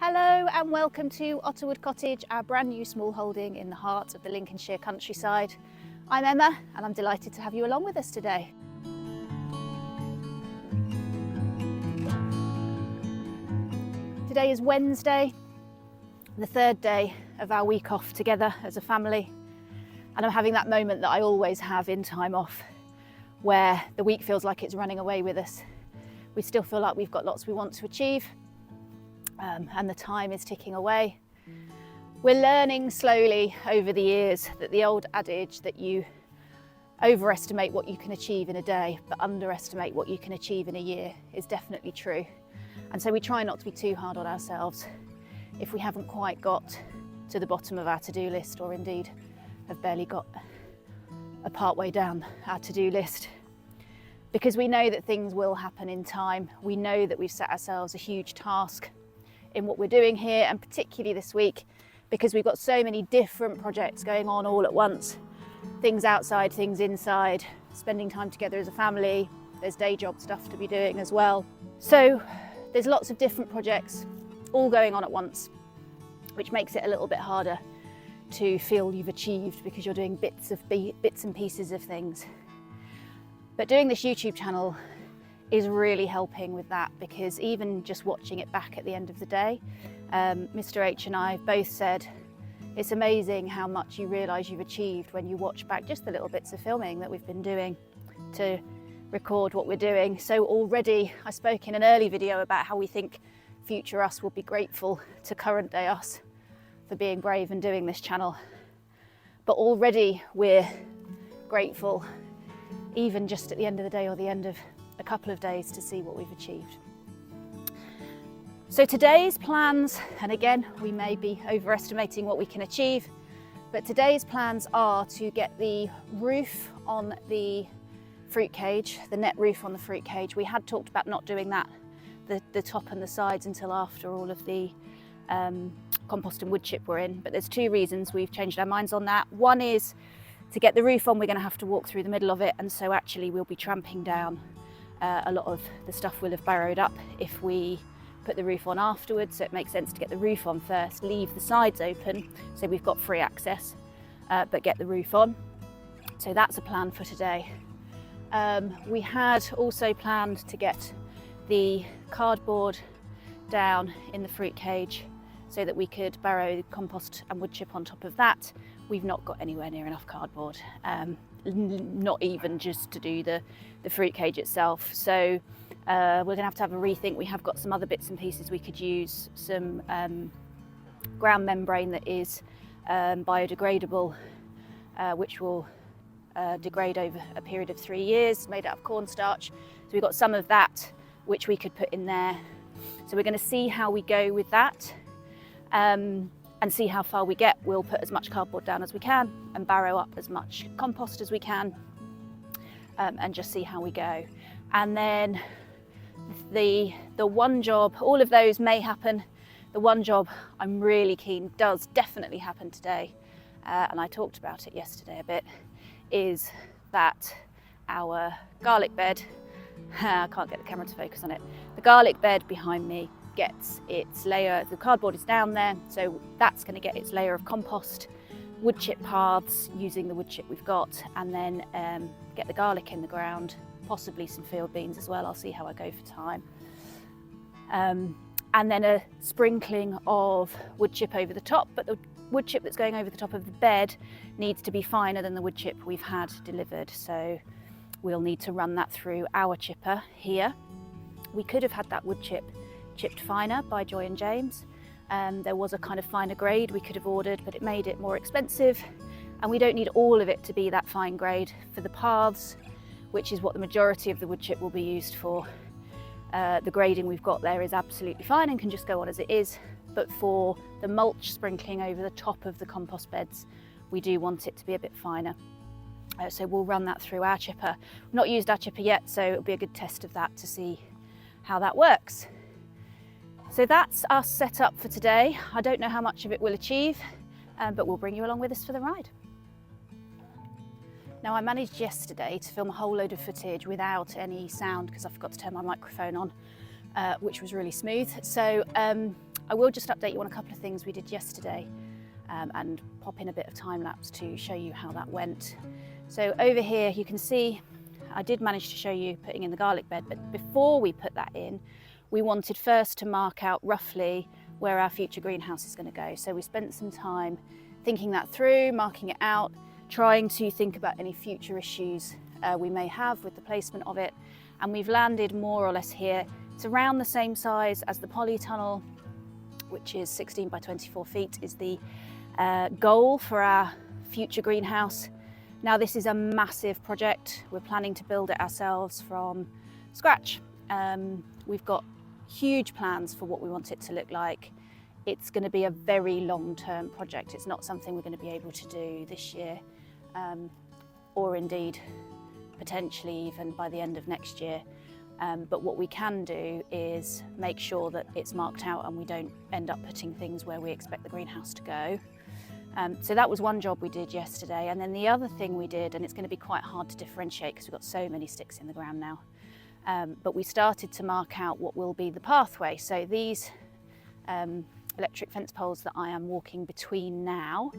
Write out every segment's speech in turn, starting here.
Hello and welcome to Otterwood Cottage, our brand new small holding in the heart of the Lincolnshire countryside. I'm Emma and I'm delighted to have you along with us today. Today is Wednesday, the third day of our week off together as a family, and I'm having that moment that I always have in time off where the week feels like it's running away with us. We still feel like we've got lots we want to achieve. And the time is ticking away. We're learning slowly over the years that the old adage that you overestimate what you can achieve in a day but underestimate what you can achieve in a year is definitely true. And so we try not to be too hard on ourselves if we haven't quite got to the bottom of our to-do list, or indeed have barely got a part way down our to-do list. Because we know that things will happen in time. We know that we've set ourselves a huge task in what we're doing here, and particularly this week because we've got so many different projects going on all at once. Things outside, things inside, spending time together as a family. There's day job stuff to be doing as well. So there's lots of different projects all going on at once, which makes it a little bit harder to feel you've achieved because you're doing bits and pieces of things. But doing this YouTube channel is really helping with that, because even just watching it back at the end of the day, Mr. H and I both said it's amazing how much you realise you've achieved when you watch back just the little bits of filming that we've been doing to record what we're doing. So already, I spoke in an early video about how we think future us will be grateful to current day us for being brave and doing this channel. But already we're grateful, even just at the end of the day or the end of a couple of days, to see what we've achieved. So today's plans, and again we may be overestimating what we can achieve, but today's plans are to get the roof on the fruit cage, the net roof on the fruit cage. We had talked about not doing that, the top and the sides, until after all of the compost and wood chip were in, but there's two reasons we've changed our minds on that. One is to get the roof on, we're going to have to walk through the middle of it, and so actually we'll be tramping down a lot of the stuff will have burrowed up if we put the roof on afterwards, so it makes sense to get the roof on first, leave the sides open so we've got free access, but get the roof on. So that's a plan for today. We had also planned to get the cardboard down in the fruit cage so that we could burrow compost and wood chip on top of that. We've not got anywhere near enough cardboard, not even just to do the fruit cage itself. So we're going to have a rethink. We have got some other bits and pieces we could use, some ground membrane that is biodegradable, which will degrade over a period of 3 years, made out of cornstarch. So we've got some of that which we could put in there. So we're going to see how we go with that. And see how far we get. We'll put as much cardboard down as we can and barrow up as much compost as we can, and just see how we go. And then the one job, all of those may happen. The one job I'm really keen does definitely happen today, and I talked about it yesterday a bit, is that our garlic bed, I can't get the camera to focus on it, the garlic bed behind me gets its layer, the cardboard is down there, so that's going to get its layer of compost, wood chip paths using the wood chip we've got, and then get the garlic in the ground, possibly some field beans as well. I'll see how I go for time. And then a sprinkling of wood chip over the top, but the wood chip that's going over the top of the bed needs to be finer than the wood chip we've had delivered, so we'll need to run that through our chipper here. We could have had that wood chip chipped finer by Joy and James. There was a kind of finer grade we could have ordered, but it made it more expensive, and we don't need all of it to be that fine grade for the paths, which is what the majority of the wood chip will be used for. The grading we've got there is absolutely fine and can just go on as it is, but for the mulch sprinkling over the top of the compost beds, we do want it to be a bit finer. So we'll run that through our chipper. We've not used our chipper yet, so it'll be a good test of that to see how that works. So that's us set up for today. I don't know how much of it we'll achieve, but we'll bring you along with us for the ride. Now, I managed yesterday to film a whole load of footage without any sound because I forgot to turn my microphone on, which was really smooth. So I will just update you on a couple of things we did yesterday and pop in a bit of time lapse to show you how that went. So over here you can see I did manage to show you putting in the garlic bed, but before we put that in, we wanted first to mark out roughly where our future greenhouse is going to go. So we spent some time thinking that through, marking it out, trying to think about any future issues we may have with the placement of it. And we've landed more or less here. It's around the same size as the polytunnel, which is 16 by 24 feet, is the goal for our future greenhouse. Now this is a massive project. We're planning to build it ourselves from scratch. We've got huge plans for what we want it to look like. It's going to be a very long-term project. It's not something we're going to be able to do this year, or indeed potentially even by the end of next year. But what we can do is make sure that it's marked out and we don't end up putting things where we expect the greenhouse to go. So that was one job we did yesterday. And then the other thing we did, and it's going to be quite hard to differentiate because we've got so many sticks in the ground now, but we started to mark out what will be the pathway. So these electric fence poles that I am walking between now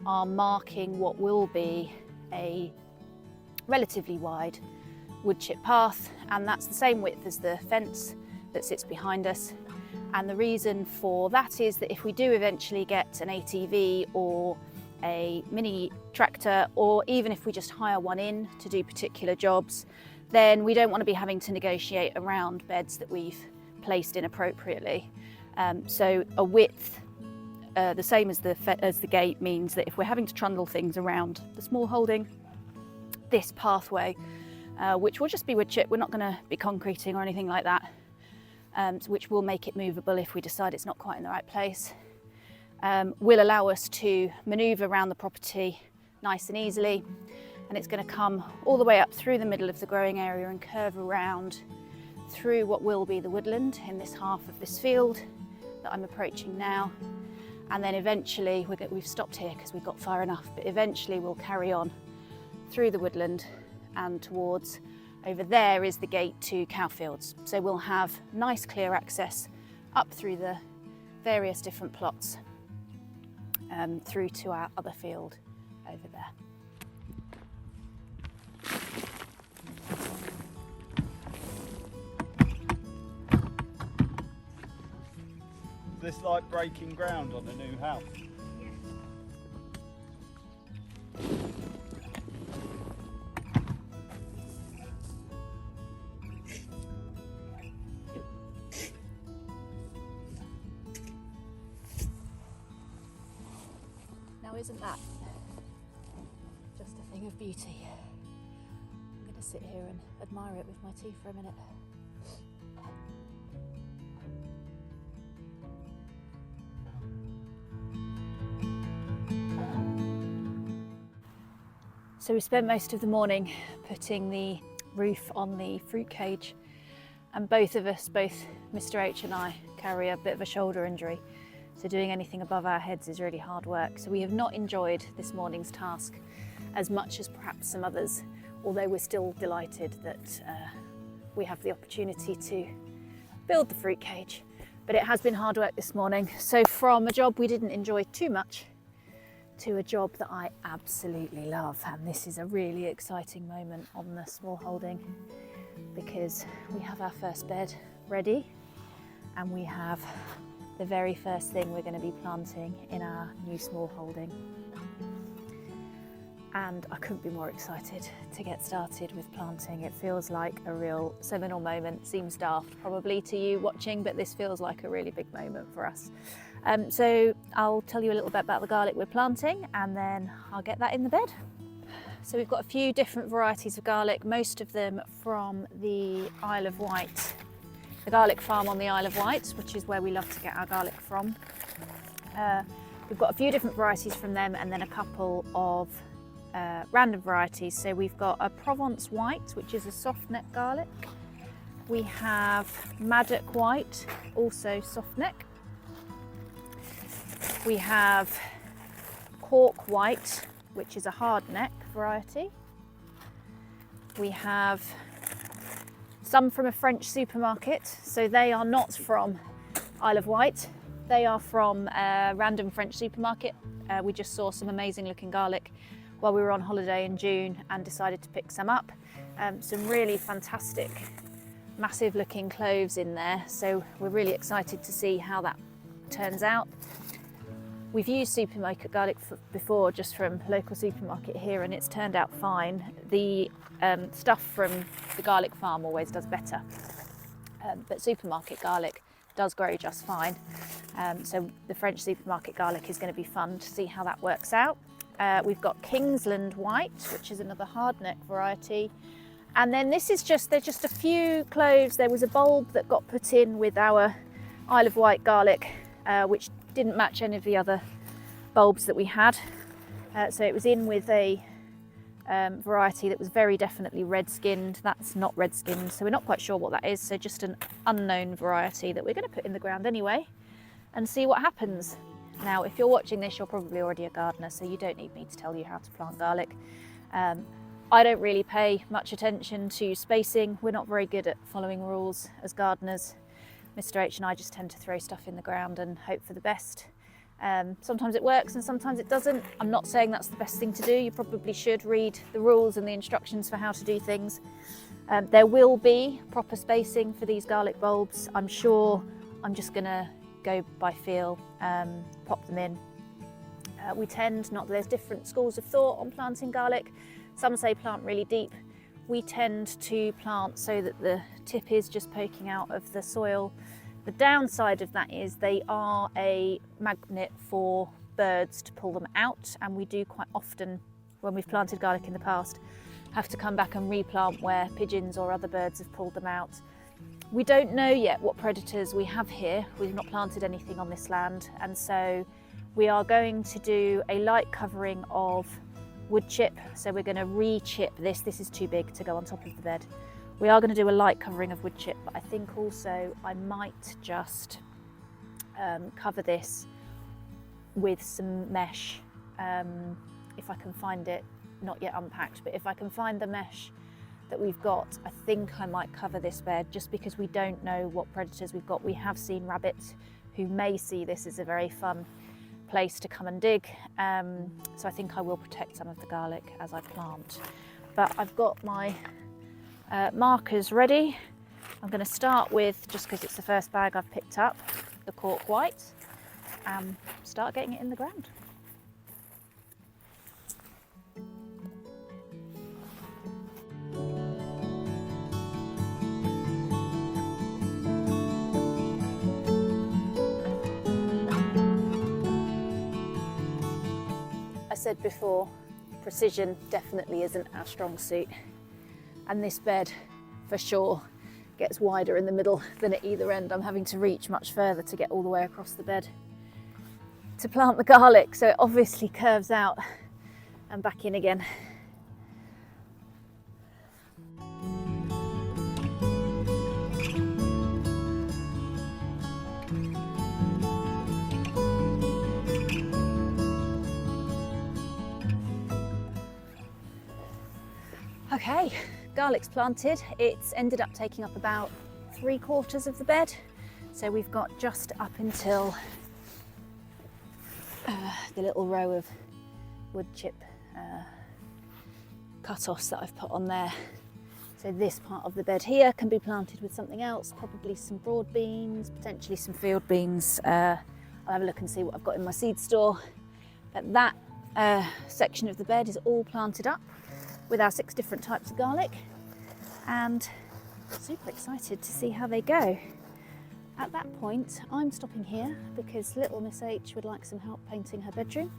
are marking what will be a relatively wide wood chip path, and that's the same width as the fence that sits behind us. And the reason for that is that if we do eventually get an ATV or a mini tractor, or even if we just hire one in to do particular jobs, then we don't want to be having to negotiate around beds that we've placed inappropriately. So a width the same as the gate means that if we're having to trundle things around the small holding, this pathway, which will just be wood chip, we're not going to be concreting or anything like that, which will make it movable if we decide it's not quite in the right place, will allow us to manoeuvre around the property nice and easily. And it's going to come all the way up through the middle of the growing area and curve around through what will be the woodland in this half of this field that I'm approaching now. And then eventually, we've stopped here because we've got far enough, but eventually we'll carry on through the woodland and towards, over there is the gate to cowfields. So we'll have nice clear access up through the various different plots through to our other field over there. Is this like breaking ground on a new house? Yes. Now isn't that just a thing of beauty? I'm going to sit here and admire it with my tea for a minute. So we spent most of the morning putting the roof on the fruit cage, and both of us, both Mr. H and I, carry a bit of a shoulder injury, so doing anything above our heads is really hard work. So we have not enjoyed this morning's task as much as perhaps some others, although we're still delighted that we have the opportunity to build the fruit cage. But it has been hard work this morning. So from a job we didn't enjoy too much to a job that I absolutely love, and this is a really exciting moment on the small holding because we have our first bed ready and we have the very first thing we're going to be planting in our new small holding, and I couldn't be more excited to get started with planting. It feels like a real seminal moment. Seems daft probably to you watching, but this feels like a really big moment for us. So I'll tell you a little bit about the garlic we're planting and then I'll get that in the bed. So we've got a few different varieties of garlic, most of them from the Isle of Wight, the garlic farm on the Isle of Wight, which is where we love to get our garlic from. We've got a few different varieties from them and then a couple of random varieties. So we've got a Provence White, which is a soft neck garlic. We have Maddock White, also soft neck. We have Cork White, which is a hard neck variety. We have some from a French supermarket, so they are not from Isle of Wight. They are from a random French supermarket. We just saw some amazing looking garlic while we were on holiday in June and decided to pick some up. Some really fantastic, massive looking cloves in there. So we're really excited to see how that turns out. We've used supermarket garlic before, just from local supermarket here, and it's turned out fine. The stuff from the garlic farm always does better, but supermarket garlic does grow just fine. So the French supermarket garlic is going to be fun to see how that works out. We've got Kingsland White, which is another hardneck variety. And then this is they're just a few cloves. There was a bulb that got put in with our Isle of Wight garlic, which didn't match any of the other bulbs that we had. So it was in with a variety that was very definitely red-skinned. That's not red-skinned, so we're not quite sure what that is. So just an unknown variety that we're going to put in the ground anyway and see what happens. Now, if you're watching this, you're probably already a gardener, so you don't need me to tell you how to plant garlic. I don't really pay much attention to spacing. We're not very good at following rules as gardeners. Mr. H and I just tend to throw stuff in the ground and hope for the best. Sometimes it works and sometimes it doesn't. I'm not saying that's the best thing to do. You probably should read the rules and the instructions for how to do things. There will be proper spacing for these garlic bulbs. I'm sure. I'm just going to go by feel, pop them in. We tend, not that there's different schools of thought on planting garlic. Some say plant really deep. We tend to plant so that the tip is just poking out of the soil. The downside of that is they are a magnet for birds to pull them out, and we do quite often, when we've planted garlic in the past, have to come back and replant where pigeons or other birds have pulled them out. We don't know yet what predators we have here. We've not planted anything on this land, and so we are going to do a light covering of wood chip. So we're going to re-chip this. This is too big to go on top of the bed. We are going to do a light covering of wood chip, but I think also I might just cover this with some mesh, if I can find it, not yet unpacked, but if I can find the mesh that we've got, I think I might cover this bed, just because we don't know what predators we've got. We have seen rabbits who may see this as a very fun place to come and dig, so I think I will protect some of the garlic as I plant. But I've got my markers ready. I'm going to start with, just because it's the first bag I've picked up, the cork white, and start getting it in the ground. I said before, precision definitely isn't our strong suit, and this bed for sure gets wider in the middle than at either end. I'm having to reach much further to get all the way across the bed to plant the garlic, so it obviously curves out and back in again. Okay, garlic's planted. It's ended up taking up about 3/4 of the bed. So we've got just up until the little row of wood chip cut-offs that I've put on there. So this part of the bed here can be planted with something else, probably some broad beans, potentially some field beans. I'll have a look and see what I've got in my seed store. But that section of the bed is all planted up with our 6 different types of garlic, and super excited to see how they go. At that point, I'm stopping here because little Miss H would like some help painting her bedroom.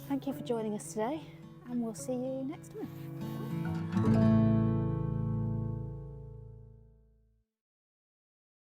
Thank you for joining us today, and we'll see you next time.